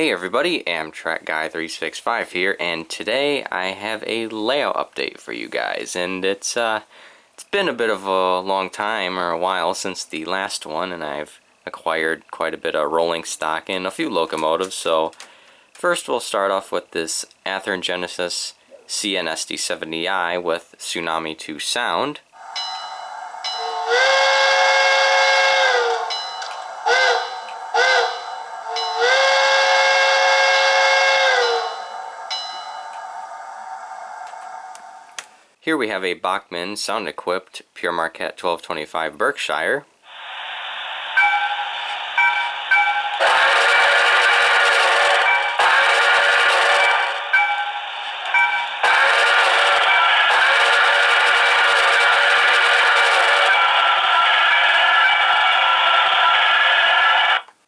Hey everybody, AMTK Guy 365 here, and today I have a layout update for you guys, and it's been a bit of a long time or a while since the last one, and I've acquired quite a bit of rolling stock and a few locomotives. So first we'll start off with this Athearn Genesis CNSD70i with Tsunami 2 sound. Here we have a Bachmann sound-equipped Pure Marquette 1225 Berkshire.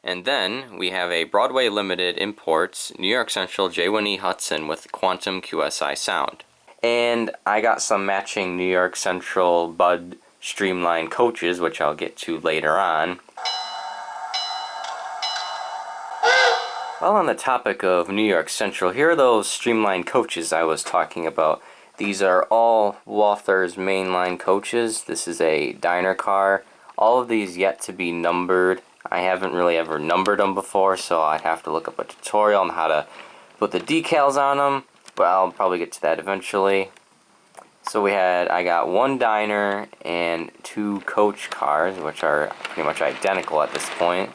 And then we have a Broadway Limited Imports New York Central J1E Hudson with Quantum QSI sound. And I got some matching New York Central Bud Streamline coaches, which I'll get to later on. While on the topic of New York Central, here are those Streamline coaches I was talking about. These are all Walther's mainline coaches. This is a diner car. All of these yet to be numbered. I haven't really ever numbered them before, so I'd have to look up a tutorial on how to put the decals on them. But I'll probably get to that eventually. So I got one diner and two coach cars, which are pretty much identical at this point.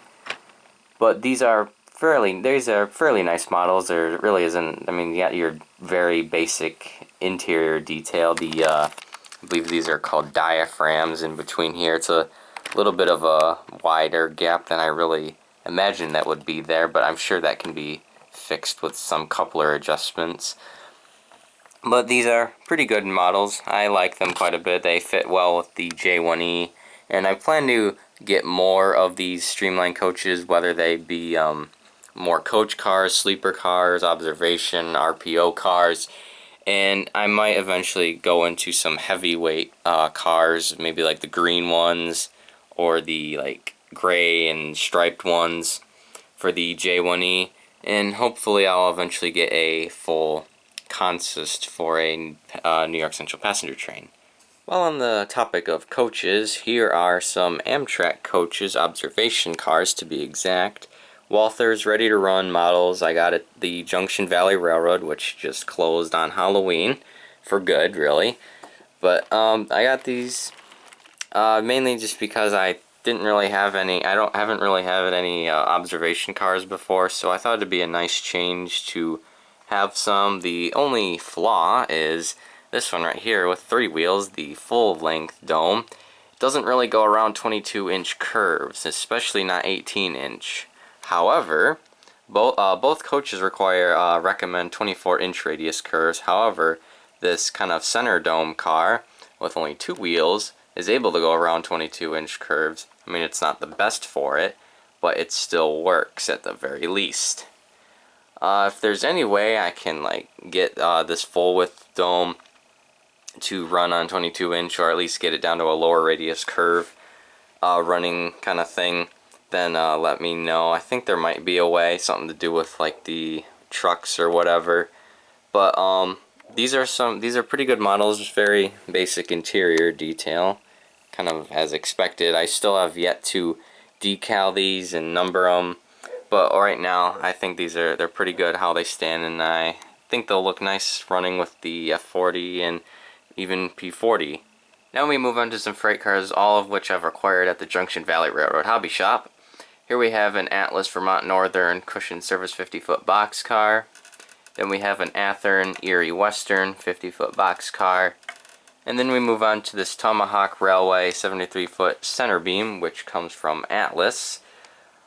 But these are fairly nice models. There really isn't, I mean, you got your very basic interior detail. I believe these are called diaphragms in between here. It's a little bit of a wider gap than I really imagined that would be there, but I'm sure that can be fixed with some coupler adjustments. But these are pretty good models. I like them quite a bit. They fit well with the J1E, and I plan to get more of these Streamline coaches, whether they be more coach cars, sleeper cars, observation, RPO cars, and I might eventually go into some heavyweight cars, maybe like the green ones or the like gray and striped ones for the J1E, and hopefully I'll eventually get a full consist for a New York Central passenger train. While on the topic of coaches, here are some Amtrak coaches, observation cars to be exact. Walther's ready to run models. I got at the Junction Valley Railroad, which just closed on Halloween for good, really. But I got these mainly just because I didn't really have any. Haven't really had any observation cars before, so I thought it'd be a nice change to have some. The only flaw is this one right here with 3 wheels, the full-length dome. It doesn't really go around 22-inch curves, especially not 18-inch. However, both coaches recommend 24-inch radius curves. However, this kind of center dome car with only 2 wheels is able to go around 22-inch curves. I mean, it's not the best for it, but it still works at the very least. If there's any way I can get this full width dome to run on 22-inch, or at least get it down to a lower radius curve running kind of thing, then let me know. I think there might be a way, something to do with like the trucks or whatever. But these are pretty good models, just very basic interior detail, kind of as expected. I still have yet to decal these and number them. But right now, I think they're pretty good how they stand, and I think they'll look nice running with the F40 and even P40. Now we move on to some freight cars, all of which I've acquired at the Junction Valley Railroad Hobby Shop. Here we have an Atlas Vermont Northern Cushion Service 50-foot boxcar. Then we have an Athearn Erie Western 50-foot boxcar. And then we move on to this Tomahawk Railway 73-foot center beam, which comes from Atlas.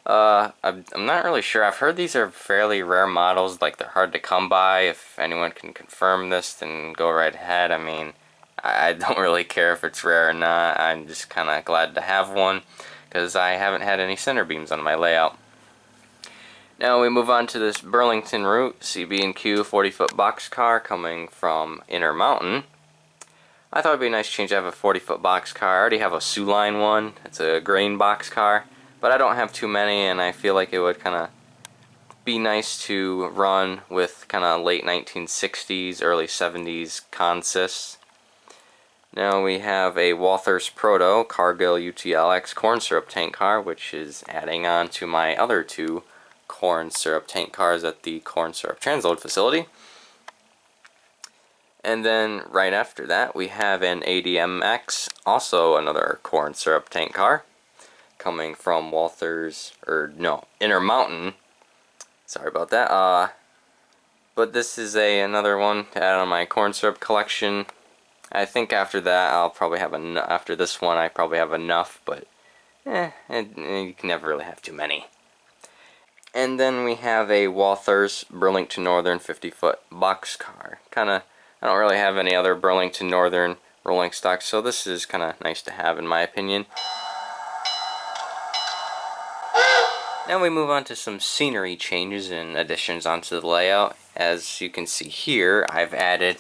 I'm not really sure. I've heard these are fairly rare models, like they're hard to come by. If anyone can confirm this, then go right ahead. I mean, I don't really care if it's rare or not. I'm just kind of glad to have one, because I haven't had any center beams on my layout. Now we move on to this Burlington Route CB&Q 40-foot boxcar coming from Intermountain. I thought it'd be a nice change to have a 40-foot boxcar. I already have a Sioux Line one. It's a grain boxcar, but I don't have too many, and I feel like it would kind of be nice to run with kind of late 1960s, early 70s consists. Now we have a Walthers Proto Cargill UTLX corn syrup tank car, which is adding on to my other two corn syrup tank cars at the corn syrup transload facility. And then right after that we have an ADMX, also another corn syrup tank car, coming from Walthers, or no, Intermountain. Sorry about that. But this is another one to add on my corn syrup collection. I think after that I'll probably have after this one I probably have enough, but you can never really have too many. And then we have a Walthers Burlington Northern 50-foot boxcar. I don't really have any other Burlington Northern rolling stock, so this is kind of nice to have in my opinion. Now we move on to some scenery changes and additions onto the layout. As you can see here, I've added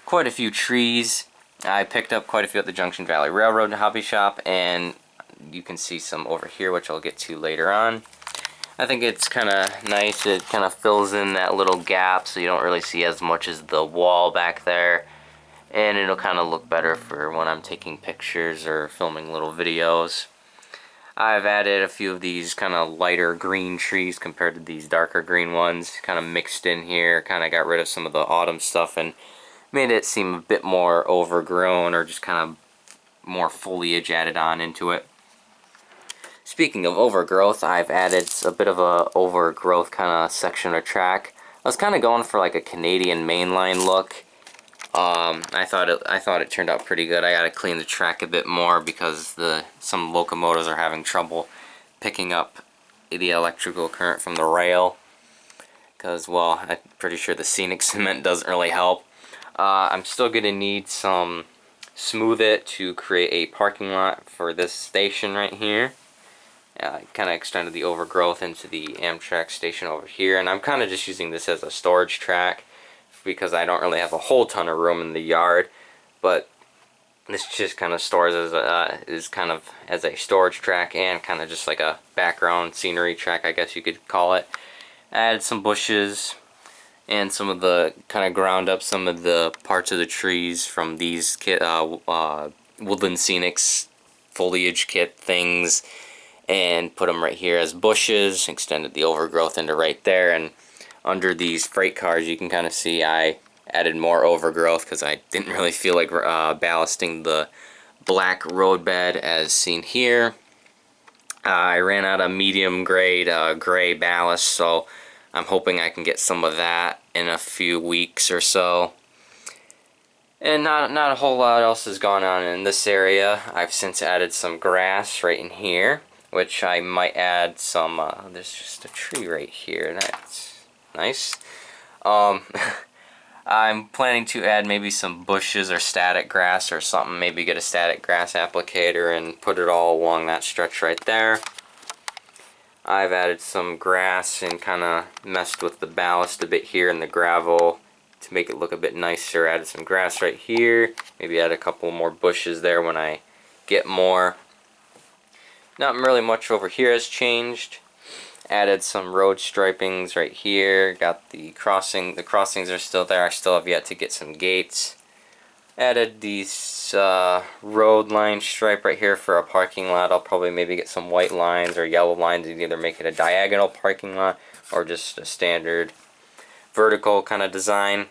quite a few trees. I picked up quite a few at the Junction Valley Railroad hobby shop, and you can see some over here, which I'll get to later on. I think it's kind of nice. It kind of fills in that little gap so you don't really see as much as the wall back there, and it'll kind of look better for when I'm taking pictures or filming little videos. I've added a few of these kind of lighter green trees compared to these darker green ones, kind of mixed in here, kind of got rid of some of the autumn stuff and made it seem a bit more overgrown, or just kind of more foliage added on into it. Speaking of overgrowth, I've added a bit of a overgrowth kind of section of track. I was kind of going for like a Canadian mainline look. I thought it turned out pretty good. I gotta clean the track a bit more because some locomotives are having trouble picking up the electrical current from the rail. Because, well, I'm pretty sure the scenic cement doesn't really help. I'm still gonna need some Smooth It to create a parking lot for this station right here. Kind of extended the overgrowth into the Amtrak station over here, and I'm kind of just using this as a storage track because I don't really have a whole ton of room in the yard, but this just kind of stores as a storage track and kind of just like a background scenery track, I guess you could call it. I added some bushes and some of the kind of ground up some of the parts of the trees from these Woodland Scenics foliage kit things, and put them right here as bushes, extended the overgrowth into right there. And under these freight cars you can kind of see I added more overgrowth because I didn't really feel like ballasting the black road bed as seen here. I ran out of medium grade gray ballast, so I'm hoping I can get some of that in a few weeks or so. And not a whole lot else has gone on in this area. I've since added some grass right in here, which I might add some, there's just a tree right here, that's nice. I'm planning to add maybe some bushes or static grass or something, maybe get a static grass applicator and put it all along that stretch right there. I've added some grass and kind of messed with the ballast a bit here in the gravel to make it look a bit nicer. Added some grass right here, maybe add a couple more bushes there when I get more. Not really much over here has changed. Added some road stripings right here. Got the crossing. The crossings are still there. I still have yet to get some gates. Added these road line stripe right here for a parking lot. I'll probably maybe get some white lines or yellow lines and either make it a diagonal parking lot or just a standard vertical kind of design.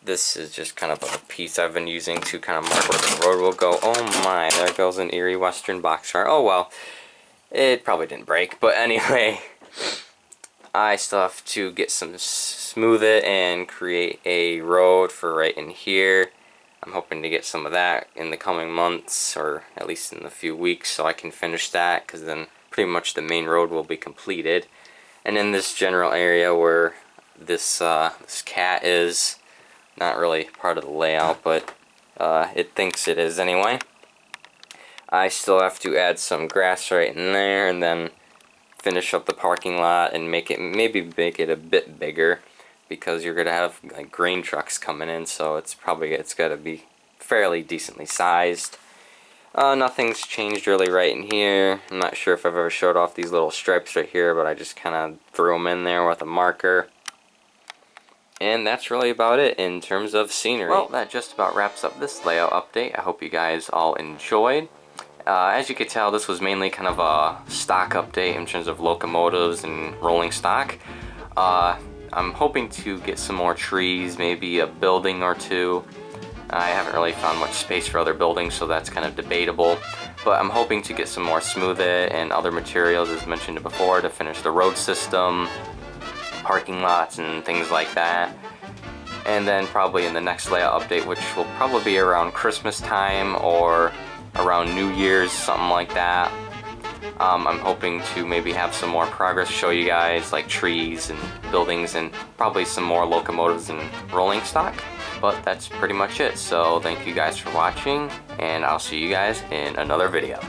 This is just kind of a piece I've been using to kind of mark where the road will go. Oh my, there goes an Erie Western boxcar. Oh well, it probably didn't break, but anyway, I still have to get some Smooth It and create a road for right in here. I'm hoping to get some of that in the coming months, or at least in a few weeks, so I can finish that, because then pretty much the main road will be completed. And in this general area where this cat is, not really part of the layout, but it thinks it is anyway. I still have to add some grass right in there, and then finish up the parking lot and maybe make it a bit bigger, because you're gonna have like grain trucks coming in, so it's got to be fairly decently sized. Nothing's changed really right in here. I'm not sure if I've ever showed off these little stripes right here, but I just kind of threw them in there with a marker. And that's really about it in terms of scenery. Well, that just about wraps up this layout update. I hope you guys all enjoyed. As you could tell, this was mainly kind of a stock update in terms of locomotives and rolling stock. I'm hoping to get some more trees, maybe a building or two. I haven't really found much space for other buildings, so that's kind of debatable. But I'm hoping to get some more Smooth It and other materials, as mentioned before, to finish the road system, parking lots, and things like that. And then probably in the next layout update, which will probably be around Christmas time or around New Year's, something like that. I'm hoping to maybe have some more progress show you guys, like trees and buildings and probably some more locomotives and rolling stock. But that's pretty much it, so thank you guys for watching, and I'll see you guys in another video.